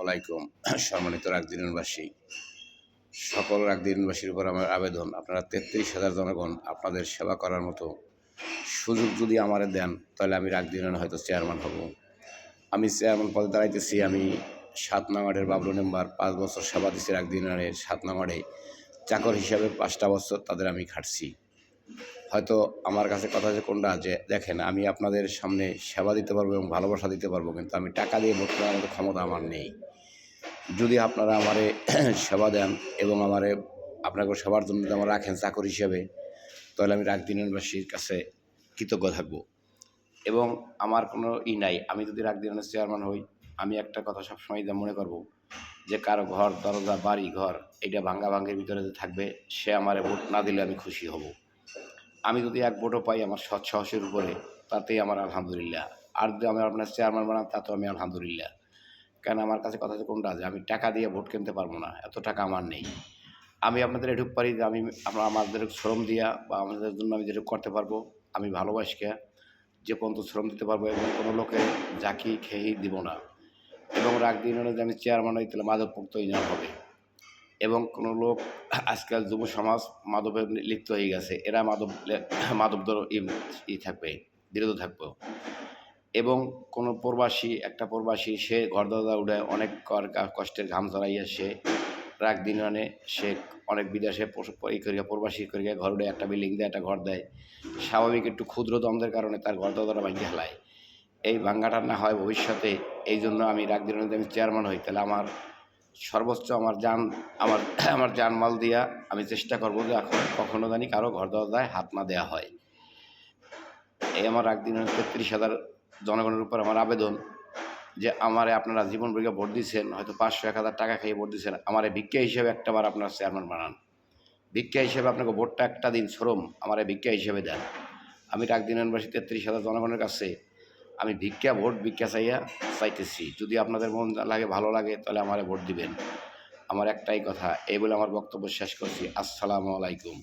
আলাইকুম। সম্মানিত রাকদিনবাসী, সকল রাকদিনবাসীর উপর আমার আবেদন, আপনারা ৩৩,০০০ জনগণ আপনাদের সেবা করার মতো সুযোগ যদি আমারে দেন, তাহলে আমি রাকদিন হয়তো চেয়ারম্যান হব। আমি চেয়ারম্যান পদে দাঁড়াইতেছি। আমি ৭ নং ওয়ার্ডের বাবলু মেম্বার। ৫ বছর সেবা দিচ্ছি রাকদিনের ৭ নং ওয়ার্ডে। চাকর হিসাবে ৫টা বছর তাদের আমি খাটছি। হয়তো আমার কাছে কথা হচ্ছে কোনটা, যে দেখেন আমি আপনাদের সামনে সেবা দিতে পারবো এবং ভালোবাসা দিতে পারবো, কিন্তু আমি টাকা দিয়ে ভোট করার মতো ক্ষমতা আমার নেই। যদি আপনারা আমারে সেবা দেন এবং আপনাকে সবার জন্য যদি আমার রাখেন চাকর হিসেবে, তাহলে আমি রাকদিনবাসীর কাছে কৃতজ্ঞ থাকব। এবং আমার কোনো নাই, আমি যদি রাকদিনের চেয়ারম্যান হই, আমি একটা কথা সবসময় মনে করব যে কারো ঘর দরজা বাড়ি ঘর এটা ভাঙ্গাভাঙ্গির ভিতরে যে থাকবে, সে আমারে ভোট না দিলে আমি খুশি হব। আমি যদি এক ভোটও পাই আমার সৎ সাহসের উপরে, তাতেই আমার আলহামদুলিল্লাহ। আর যদি আমি আপনার চেয়ারম্যান বানান, তাতেও আমি আলহামদুলিল্লাহ। কারণ আমার কাছে কথা হচ্ছে কোনটা, যে আমি টাকা দিয়ে ভোট কিনতে পারবো না, এত টাকা আমার নেই। আমি আপনাদের এটুকু পারি যে আমি আমাদের শ্রম দিয়া বা আমাদের জন্য আমি যেটুকু করতে পারবো, আমি ভালোবাসকে যে পর্যন্ত শ্রম দিতে পারবো, এবং কোনো লোকে জাকি খেয়েই দিব না। এবং রাকদিন যে আমি চেয়ারম্যান হই, তাহলে মাদকমুক্ত ইউনিয়ন হবে। এবং কোনো লোক, আজকাল যুব সমাজ মাদকে লিপ্ত হয়ে গেছে, এরা মাদক থাকবে, বিরত থাকবে। এবং কোনো একটা প্রবাসী সে ঘর দরজা উঠে অনেক কষ্টের ঘাম ঝরাইয়া সে রাকদিন সে অনেক বিদেশে প্রবাসী করিয়া ঘর উঠে একটা বিল্ডিং দেয়, একটা ঘর দেয়। স্বাভাবিক একটু ক্ষুদ্র দ্বন্দ্বের কারণে তার ঘর দরজাটা ভাঙিয়ে ফেলায়। এই ভাঙ্গাটা না হয় ভবিষ্যতে। এই জন্য আমি রাকদিন যদি আমি চেয়ারম্যান হই, তাহলে আমার সর্বোচ্চ আমার জানমাল দিয়া আমি চেষ্টা করবো যে এখন কখনো জানি কারো ঘর দরজায় হাত না দেওয়া হয়। এই আমার রাকদিনের ৩৩,০০০ জনগণের উপর আমার আবেদন যে আমারে আপনারা জীবন ভরিকে ভোট দিচ্ছেন, হয়তো ৫০০-১,০০০ টাকা খেয়ে ভোট দিচ্ছেন, আমারে ভিক্ষা হিসেবে একটাবার আপনার চেয়ারম্যান বানান। ভিক্ষা হিসেবে আপনাকে ভোটটা একটা দিন শ্রম আমারে ভিক্ষা হিসেবে দেন। আমি রাকদিনবাসী ৩৩,০০০ জনগণের কাছে আমি ভিক্ষা চাইতেছি। যদি আপনাদের মন লাগে, ভালো লাগে, তাহলে আমারে ভোট দিবেন। আমার একটাই কথা, এই বলে আমার বক্তব্য শেষ করছি। আসসালামু আলাইকুম।